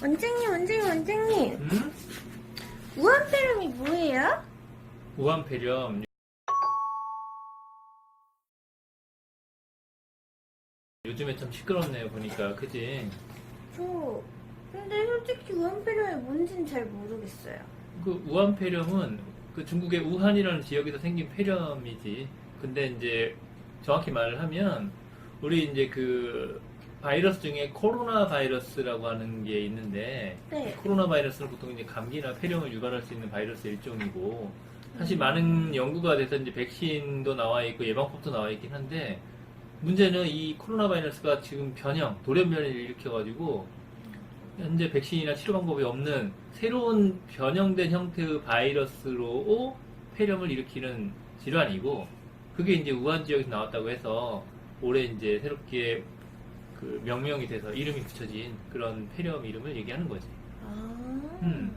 원장님. 음? 우한폐렴이 뭐예요? 우한폐렴 요즘에 좀 시끄럽네요 보니까 그지? 근데 솔직히 우한폐렴이 뭔지는 잘 모르겠어요. 그 우한폐렴은 그 중국의 우한이라는 지역에서 생긴 폐렴이지. 근데 이제 정확히 말을 하면 우리 이제 그 바이러스 중에 코로나 바이러스라고 하는 게 있는데 네. 코로나 바이러스는 보통 이제 감기나 폐렴을 유발할 수 있는 바이러스 일종이고 사실 많은 연구가 돼서 이제 백신도 나와 있고 예방법도 나와 있긴 한데 문제는 이 코로나 바이러스가 지금 돌연변이를 일으켜가지고 현재 백신이나 치료 방법이 없는 새로운 변형된 형태의 바이러스로 폐렴을 일으키는 질환이고 그게 이제 우한 지역에서 나왔다고 해서 올해 이제 새롭게 그 명명이 돼서 이름이 붙여진 그런 폐렴 이름을 얘기하는 거지. 음.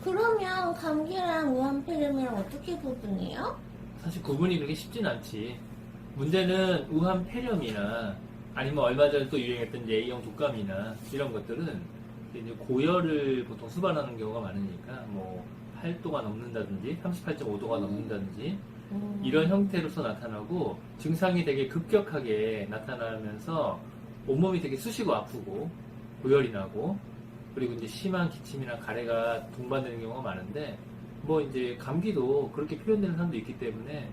그러면 감기랑 우한폐렴이랑 어떻게 구분해요? 사실 구분이 그렇게 쉽진 않지. 문제는 우한 폐렴이나 아니면 얼마 전에 또 유행했던 이제 A형 독감이나 이런 것들은 이제 고열을 보통 수반하는 경우가 많으니까 뭐 8도가 넘는다든지 38.5도가 넘는다든지 이런 형태로서 나타나고 증상이 되게 급격하게 나타나면서 온몸이 되게 쑤시고 아프고 고열이 나고 그리고 이제 심한 기침이나 가래가 동반되는 경우가 많은데 뭐 이제 감기도 그렇게 표현되는 사람도 있기 때문에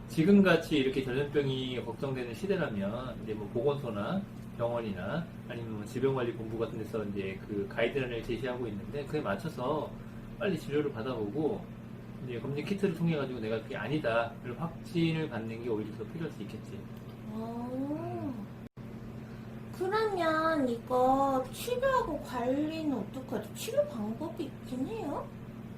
지금같이 이렇게 전염병이 걱정되는 시대라면 이제 뭐 보건소나 병원이나 아니면 뭐 질병관리본부 같은 데서 이제 그 가이드라인을 제시하고 있는데 그에 맞춰서 빨리 진료를 받아보고 이제 검진 키트를 통해 가지고 내가 그게 아니다를 확진을 받는 게 오히려 더 필요할 수 있겠지. 그러면 이거 치료하고 관리는 어떻게 하죠? 치료 방법이 있긴 해요?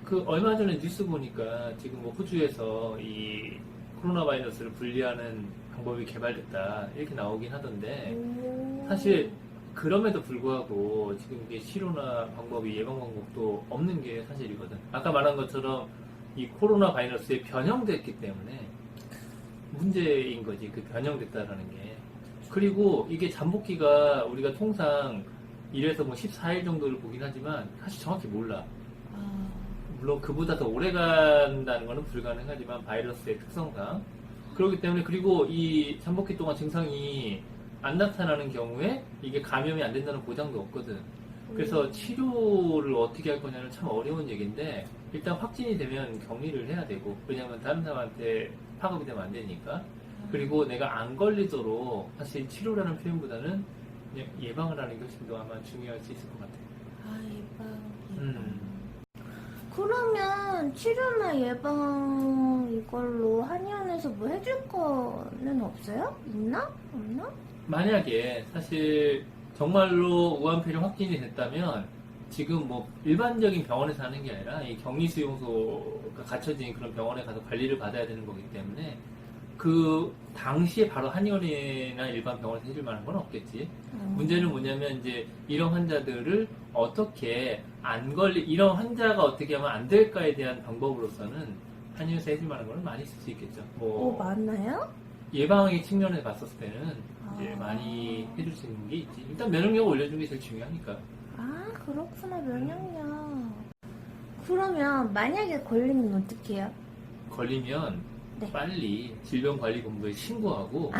그 얼마 전에 뉴스 보니까 지금 뭐 호주에서 이 코로나 바이러스를 분리하는 방법이 개발됐다 이렇게 나오긴 하던데 사실 그럼에도 불구하고 지금 이게 치료나 방법이 예방 방법도 없는 게 사실이거든. 아까 말한 것처럼 이 코로나 바이러스에 변형됐기 때문에 문제인 거지. 그 변형됐다라는 게. 그리고 이게 잠복기가 우리가 통상 1에서 뭐 14일 정도를 보긴 하지만 사실 정확히 몰라. 물론 그보다 더 오래 간다는 것은 불가능하지만 바이러스의 특성상 그렇기 때문에 그리고 이 잠복기 동안 증상이 안 나타나는 경우에 이게 감염이 안 된다는 보장도 없거든. 그래서 치료를 어떻게 할 거냐는 참 어려운 얘기인데 일단 확진이 되면 격리를 해야 되고 왜냐면 다른 사람한테 파급이 되면 안 되니까 그리고 내가 안 걸리도록 사실 치료라는 표현보다는 그냥 예방을 하는 게 훨씬 더 아마 중요할 수 있을 것 같아. 예방. 그러면 치료나 예방 이걸로 한의원에서 뭐 해줄 거는 없어요? 있나? 없나? 만약에 사실 정말로 우한폐렴 확진이 됐다면 지금 뭐 일반적인 병원에서 하는 게 아니라 이 격리수용소가 갖춰진 그런 병원에 가서 관리를 받아야 되는 거기 때문에 그 당시에 바로 한의원이나 일반 병원에서 해줄 만한 건 없겠지. 문제는 뭐냐면 이제 이런 환자들을 어떻게 이런 환자가 어떻게 하면 안 될까에 대한 방법으로서는 한의원에서 해줄 만한 건 많이 있을 수 있겠죠. 맞나요? 예방의 측면에서 봤었을 때는 이제 많이 해줄 수 있는 게 있지. 일단 면역력을 올려주는 게 제일 중요하니까. 그렇구나. 면역력. 그러면 만약에 걸리면 어떻게 해요? 걸리면 네. 빨리 질병관리본부에 신고하고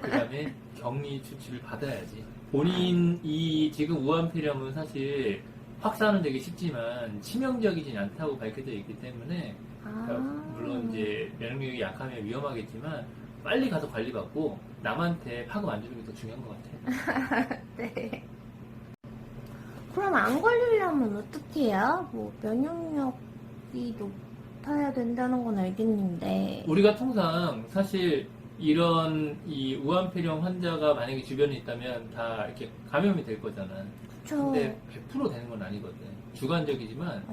그 다음에 격리 조치를 받아야지. 본인이 지금 우한폐렴은 사실 확산은 되게 쉽지만 치명적이진 않다고 밝혀져 있기 때문에 물론 이제 면역력이 약하면 위험하겠지만 빨리 가서 관리받고 남한테 파급 안 주는 게 더 중요한 것 같아. 네. 그럼 안 걸리려면 어떻게 해요? 뭐 면역력이 높아야 된다는 건 알겠는데. 우리가 통상 사실 이런 이 우한폐렴 환자가 만약에 주변에 있다면 다 이렇게 감염이 될 거잖아. 그쵸. 근데 100% 되는 건 아니거든. 주관적이지만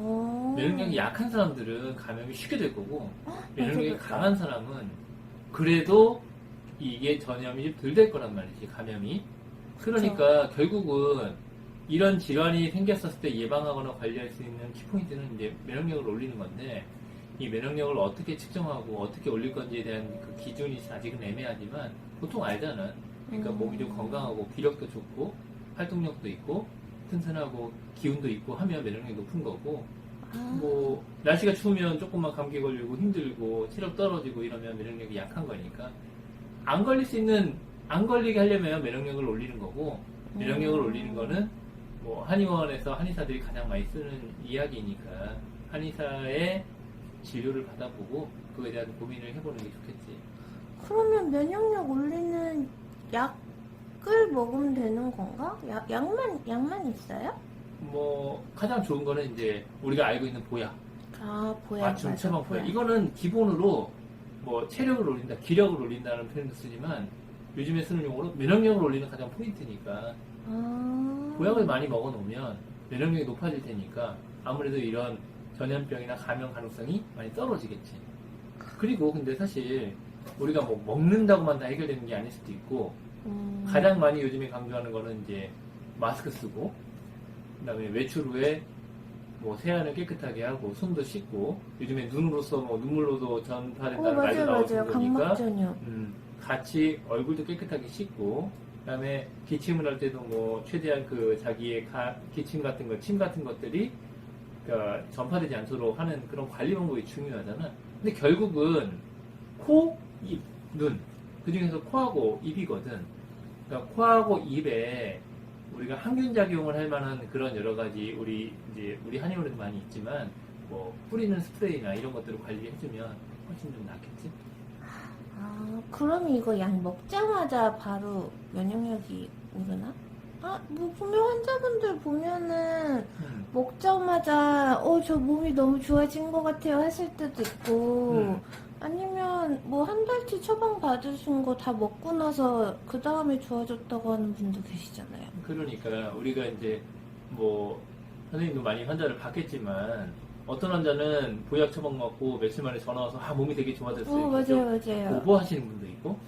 면역력이 약한 사람들은 감염이 쉽게 될 거고 면역력이 강한 사람은 그래도 이게 전염이 덜 될 거란 말이지, 감염이. 그러니까 결국은 이런 질환이 생겼을 때 예방하거나 관리할 수 있는 키포인트는 이제 면역력을 올리는 건데 이 면역력을 어떻게 측정하고 어떻게 올릴 건지에 대한 그 기준이 아직은 애매하지만 보통 알잖아. 그러니까 몸이 좀 건강하고 기력도 좋고 활동력도 있고 튼튼하고 기운도 있고 하면 면역력이 높은 거고 아, 뭐 날씨가 추우면 조금만 감기 걸리고 힘들고 체력 떨어지고 이러면 면역력이 약한 거니까 안 걸릴 수 있는 안 걸리게 하려면 면역력을 올리는 거고 면역력을 올리는 거는 뭐 한의원에서 한의사들이 가장 많이 쓰는 이야기니까 한의사의 진료를 받아보고 그거에 대한 고민을 해보는 게 좋겠지. 그러면 면역력 올리는 약을 먹으면 되는 건가? 약만 있어요? 뭐 가장 좋은 거는 이제 우리가 알고 있는 보약, 아, 보약. 맞춤 맞아, 처방 보약. 보약. 이거는 기본으로 뭐 체력을 올린다, 기력을 올린다는 표현도 쓰지만 요즘에 쓰는 용어로 면역력을 올리는 가장 포인트니까 아, 보약을 많이 먹어놓으면 면역력이 높아질 테니까 아무래도 이런 전염병이나 감염 가능성이 많이 떨어지겠지. 그리고 근데 사실 우리가 뭐 먹는다고만 다 해결되는 게 아닐 수도 있고 가장 많이 요즘에 강조하는 거는 이제 마스크 쓰고 그다음에 외출 후에 뭐 세안을 깨끗하게 하고 손도 씻고 요즘에 눈으로써 뭐 눈물로도 전파된다는 말도 맞아요, 나올 맞아요. 정도니까 각막전염. 같이 얼굴도 깨끗하게 씻고 그다음에 기침을 할 때도 뭐 최대한 그 자기의 기침 같은 거, 침 같은 것들이 그러니까 전파되지 않도록 하는 그런 관리 방법이 중요하잖아. 근데 결국은 코, 입, 눈. 그 중에서 코하고 입이거든. 그러니까 코하고 입에 우리가 항균 작용을 할 만한 그런 여러 가지 우리 한의원에도 많이 있지만 뭐 뿌리는 스프레이나 이런 것들을 관리해주면 훨씬 좀 낫겠지. 아, 그럼 이거 약 먹자마자 바로 면역력이 오르나? 아, 뭐 분명 환자분들 보면은 먹자마자 저 몸이 너무 좋아진 것 같아요 하실 때도 있고 아니면 뭐 한 달치 처방 받으신 거 다 먹고 나서 그 다음에 좋아졌다고 하는 분도 계시잖아요. 그러니까 우리가 이제 뭐 선생님도 많이 환자를 봤겠지만 어떤 환자는 보약 처방 받고 며칠 만에 전화 와서 몸이 되게 좋아졌어요. 맞아요, 맞아요. 오버하시는 분도 있고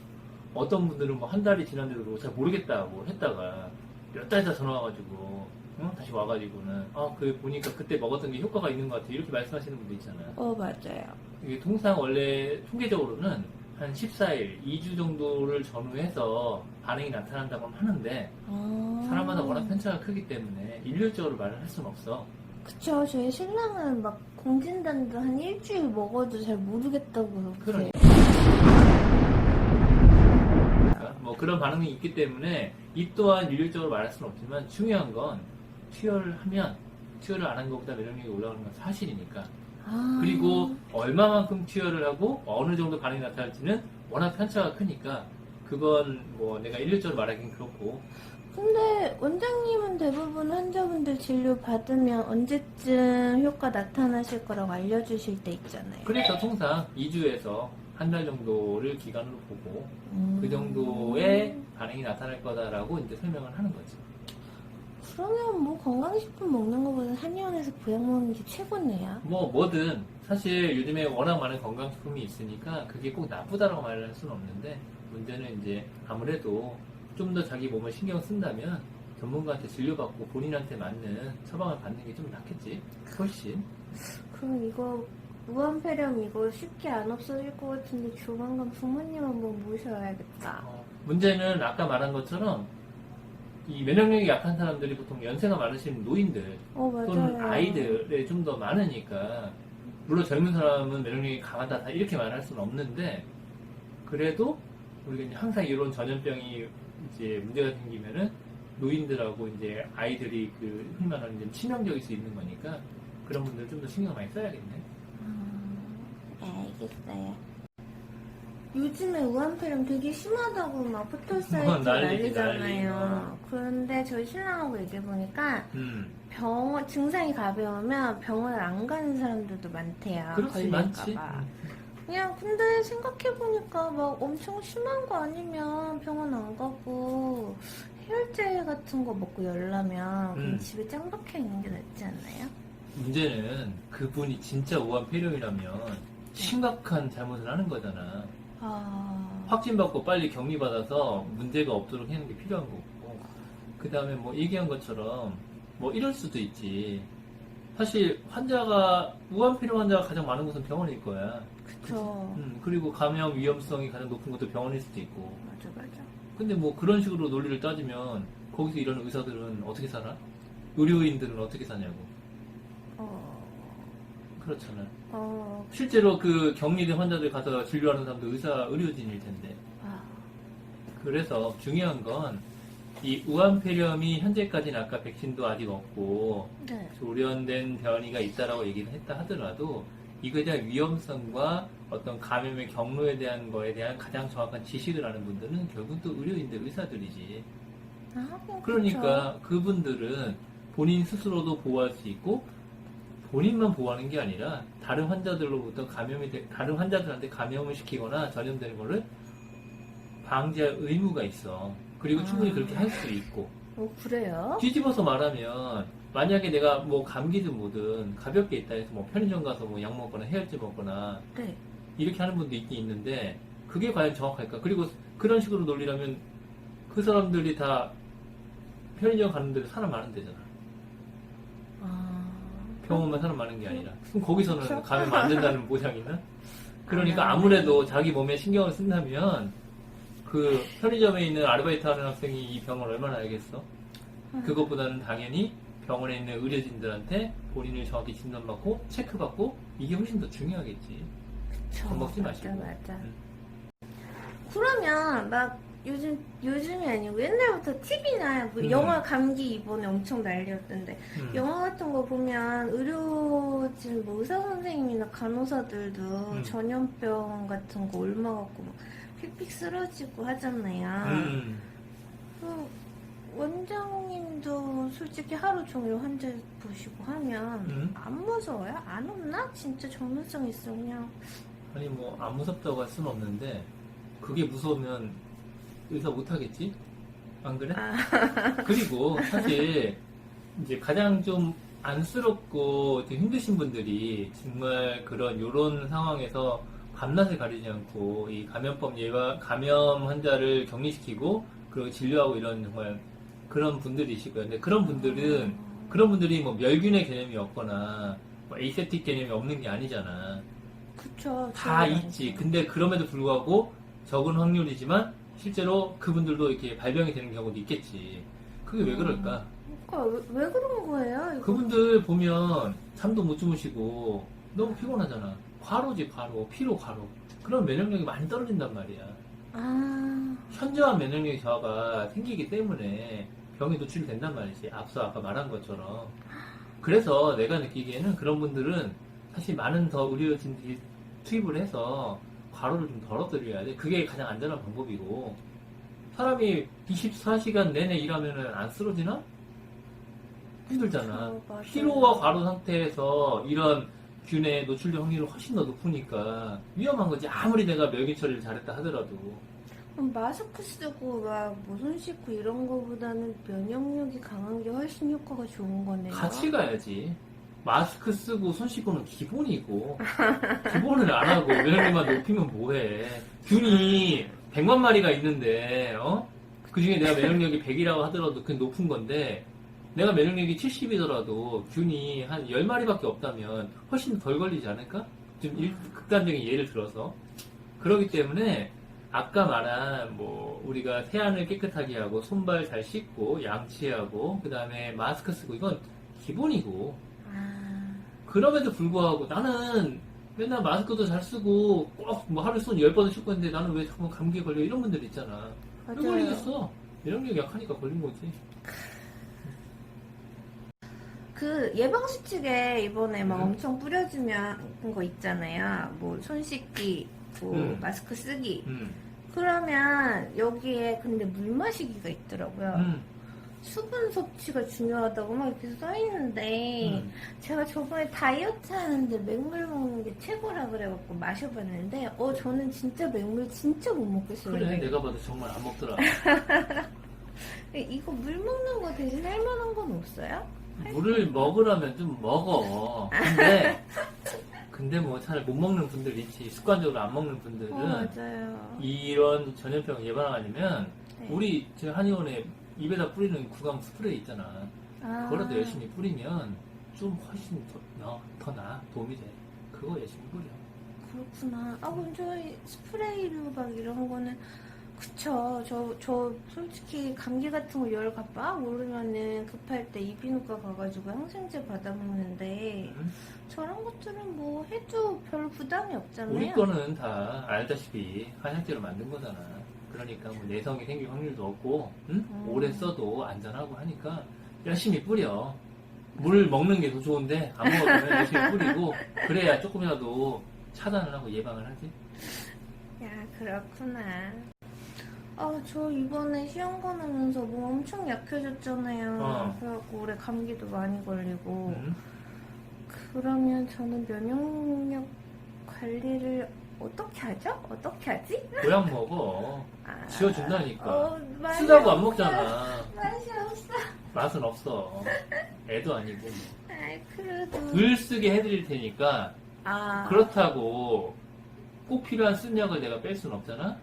어떤 분들은 뭐 한 달이 지났는데도 잘 모르겠다고 했다가 몇 달 있다 전화 와가지고 다시 와가지고는 그 보니까 그때 먹었던 게 효과가 있는 것 같아 이렇게 말씀하시는 분도 있잖아요. 맞아요. 이게 통상 원래 통계적으로는 한 14일, 2주 정도를 전후해서 반응이 나타난다고 하는데 사람마다 워낙 편차가 크기 때문에 일률적으로 말을 할 수는 없어. 그쵸. 저희 신랑은 막 공진단도 한 일주일 먹어도 잘 모르겠다고 그래요. 뭐 그런 반응이 있기 때문에 이 또한 일률적으로 말할 수는 없지만 중요한 건 투여를 하면 투여를 안 한 것보다 면역력이 올라오는 건 사실이니까. 그리고 얼마만큼 투여를 하고 어느 정도 반응이 나타날지는 워낙 편차가 크니까 그건 뭐 내가 일률적으로 말하기는 그렇고. 근데 원장님은 대부분 환자분들 진료 받으면 언제쯤 효과 나타나실 거라고 알려주실 때 있잖아요. 그래서 통상 2주에서 한 달 정도를 기간으로 보고 그 정도의 반응이 나타날 거다라고 이제 설명을 하는 거지. 그러면 뭐 건강식품 먹는 것보다 한의원에서 보약 먹는 게 최고네요. 뭐든 사실 요즘에 워낙 많은 건강식품이 있으니까 그게 꼭 나쁘다라고 말을 할 수는 없는데 문제는 이제 아무래도 좀 더 자기 몸을 신경 쓴다면 전문가한테 진료받고 본인한테 맞는 처방을 받는 게 좀 낫겠지. 훨씬. 그럼 이거 무한폐렴 이거 쉽게 안 없어질 것 같은데 조만간 부모님 한번 모셔야겠다. 문제는 아까 말한 것처럼 이 면역력이 약한 사람들이 보통 연세가 많으신 노인들 또는 맞아요. 아이들에 좀 더 많으니까 물론 젊은 사람은 면역력이 강하다 다 이렇게 말할 수는 없는데 그래도 우리가 이제 항상 이런 전염병이 이제 문제가 생기면은 노인들하고 이제 아이들이 그 흔히 말하는 이제 치명적일 수 있는 거니까 그런 분들 좀 더 신경 많이 써야겠네. 알겠어요. 요즘에 우한폐렴 되게 심하다고 막 포털사이트 난리지, 난리잖아요. 그런데 저희 신랑하고 얘기해보니까 증상이 가벼우면 병원을 안 가는 사람들도 많대요. 그렇지, 많지. 걸릴까봐. 그냥 근데 생각해보니까 막 엄청 심한 거 아니면 병원 안 가고 해열제 같은 거 먹고 열나면 그냥 집에 짱 박혀 있는 게 낫지 않나요? 문제는 그분이 진짜 우한폐렴이라면 심각한 잘못을 하는 거잖아. 확진받고 빨리 격리받아서 문제가 없도록 하는 게 필요한 거고 그 다음에 뭐 얘기한 것처럼 뭐 이럴 수도 있지. 사실 우한폐렴 환자가 가장 많은 곳은 병원일 거야. 그쵸. 그리고 감염 위험성이 가장 높은 것도 병원일 수도 있고. 맞아. 근데 뭐 그런 식으로 논리를 따지면 거기서 일하는 의사들은 어떻게 살아? 의료인들은 어떻게 사냐고. 어, 그렇잖아. 어, 실제로 그 격리된 환자들 가서 진료하는 사람도 의료진일 텐데. 아, 그래서 중요한 건 이 우한폐렴이 현재까지는 아까 백신도 아직 없고 네. 조련된 변이가 있다라고 얘기를 했다 하더라도 이거에 대한 위험성과 어떤 감염의 경로에 대한 거에 대한 가장 정확한 지식을 아는 분들은 결국 또 의료인들, 의사들이지. 그러니까 그분들은 본인 스스로도 보호할 수 있고 본인만 보호하는 게 아니라 다른 환자들로부터 다른 환자들한테 감염을 시키거나 전염되는 거를 방지할 의무가 있어. 그리고 충분히 그렇게 할 수 있고. 그래요? 뒤집어서 말하면 만약에 내가 뭐 감기든 뭐든 가볍게 있다 해서 뭐 편의점 가서 뭐 약 먹거나 해열제 먹거나 네. 이렇게 하는 분도 있긴 있는데 그게 과연 정확할까? 그리고 그런 식으로 논리라면 그 사람들이 다 편의점 가는 데도 사람 많은 데잖아. 아, 병원만 사람 많은 게 아니라. 그럼 거기서는 그렇죠. 감염 안 된다는 보장이 있나? 그러니까 아, 아무래도 자기 몸에 신경을 쓴다면 그 편의점에 있는 아르바이트 하는 학생이 이 병을 얼마나 알겠어? 그것보다는 당연히 병원에 있는 의료진들한테 본인을 정확히 진단받고 체크받고 이게 훨씬 더 중요하겠지. 그쵸. 겁먹지 마시고. 맞아. 응. 그러면 막 요즘이 아니고 옛날부터 TV나 뭐 영화 감기 이번에 엄청 난리였던데 영화 같은 거 보면 의료진 뭐 의사 선생님이나 간호사들도 전염병 같은 거 옮아갖고 막 픽픽 쓰러지고 하잖아요. 그 원장님도 솔직히 하루 종일 환자 보시고 하면 안 무서워요? 안 없나? 진짜 전문성 있어 그냥. 아니 뭐 안 무섭다고 할 수는 없는데 그게 무서우면 의사 못하겠지? 안 그래? 그리고 사실 이제 가장 좀 안쓰럽고 좀 힘드신 분들이 정말 요런 상황에서 밤낮을 가리지 않고 이 감염 환자를 격리시키고 그리고 진료하고 이런 정말 그런 분들이시고요. 근데 그런 분들이 뭐 멸균의 개념이 없거나 뭐 에이세틱 개념이 없는 게 아니잖아. 그쵸. 다 있지. 근데 그럼에도 불구하고 적은 확률이지만 실제로 그분들도 이렇게 발병이 되는 경우도 있겠지. 그게 왜 그럴까? 그러니까 왜 그런 거예요? 이거? 그분들 보면 잠도 못 주무시고 너무 피곤하잖아. 과로지, 과로. 피로, 과로. 그런 면역력이 많이 떨어진단 말이야. 아, 현저한 면역력 저하가 생기기 때문에 병에 노출이 된단 말이지. 앞서 아까 말한 것처럼. 그래서 내가 느끼기에는 그런 분들은 사실 많은 더 의료진들이 투입을 해서 과로를 좀 덜어드려야 돼. 그게 가장 안전한 방법이고. 사람이 24시간 내내 일하면은 안 쓰러지나? 힘들잖아. 맞아요. 피로와 과로 상태에서 이런 균에 노출될 확률이 훨씬 더 높으니까 위험한 거지. 아무리 내가 멸균 처리를 잘했다 하더라도. 그럼 마스크 쓰고 막 뭐 손 씻고 이런 거보다는 면역력이 강한 게 훨씬 효과가 좋은 거네요. 같이 가야지. 마스크 쓰고 손 씻고는 기본이고 기본을 안 하고 면역력만 높이면 뭐해. 균이 100만 마리가 있는데 그 중에 내가 면역력이 100이라고 하더라도 그게 높은 건데 내가 면역력이 70이더라도 균이 한 10마리밖에 없다면 훨씬 덜 걸리지 않을까? 좀 극단적인 예를 들어서 그렇기 때문에 아까 말한 뭐 우리가 세안을 깨끗하게 하고 손발 잘 씻고 양치하고 그 다음에 마스크 쓰고 이건 기본이고 그럼에도 불구하고 나는 맨날 마스크도 잘 쓰고 꼭 뭐 하루에 손 10번을 씻고 있는데 나는 왜 자꾸 감기에 걸려 이런 분들 있잖아. 왜 맞아요. 걸리겠어? 면역력이 약하니까 걸린 거지. 그 예방수칙에 이번에 막 엄청 뿌려주면 거 있잖아요. 뭐 손 씻기, 뭐 마스크 쓰기. 그러면 여기에 근데 물 마시기가 있더라고요. 수분 섭취가 중요하다고 막 이렇게 써있는데 제가 저번에 다이어트 하는데 맹물 먹는 게 최고라 그래갖고 마셔봤는데 저는 진짜 맹물 진짜 못 먹겠어요. 그래 내가 봐도 정말 안 먹더라. 이거 물 먹는 거 대신 할 만한 건 없어요? 물을 먹으라면 좀 먹어. 근데 뭐 잘 못 먹는 분들 있지. 습관적으로 안 먹는 분들은 맞아요. 이런 전염병 예방하려면 네. 우리 저 한의원에 입에다 뿌리는 구강 스프레이 있잖아. 그거라도 열심히 뿌리면 좀 훨씬 더 나아. 도움이 돼. 그거 열심히 뿌려. 그렇구나. 그럼 저희 스프레이로 막 이런 거는 그쵸. 저 솔직히 감기 같은 거 열 막 오르면은 급할 때 이비인후과 가가지고 항생제 받아먹는데 음? 저런 것들은 뭐 해도 별 부담이 없잖아요. 우리 거는 다 알다시피 한약재로 만든 거잖아. 그러니까 뭐 내성이 생길 확률도 없고, 응? 오래 써도 안전하고 하니까 열심히 뿌려. 물 먹는 게 더 좋은데 안 먹으면 열심히 뿌리고 그래야 조금이라도 차단을 하고 예방을 하지. 야, 그렇구나. 저 이번에 시험관하면서 몸 엄청 약해졌잖아요. 그래갖고 올해 감기도 많이 걸리고. 그러면 저는 면역력 관리를 어떻게 하죠? 어떻게 하지? 보약 먹어. 지워준다니까. 맛이 쓰다고 안 없어. 먹잖아. 맛이 없어. 맛은 없어. 애도 아니고. 아이, 그래도. 덜 쓰게 해드릴 테니까 그렇다고 꼭 필요한 쓴 약을 내가 뺄 순 없잖아?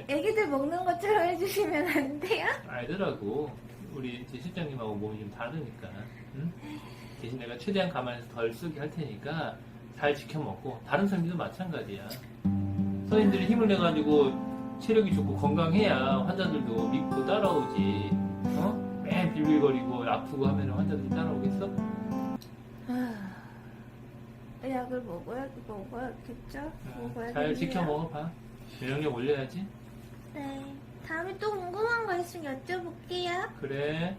애기들 먹는 것처럼 해주시면 안 돼요? 알더라고. 우리 이제 실장님하고 몸이 좀 다르니까. 응? 대신 내가 최대한 감안해서 덜 쓰게 할 테니까 잘 지켜 먹고 다른 선생님도 마찬가지야. 선생님들이 힘을 내가지고 체력이 좋고 건강해야 환자들도 믿고 따라오지. 맨 빌빌거리고 아프고 하면 환자들이 따라오겠어? 약을 먹어야겠죠? 잘 지켜 먹어봐. 면역력 올려야지. 네. 다음에 또 궁금한 거 있으면 여쭤볼게요. 그래.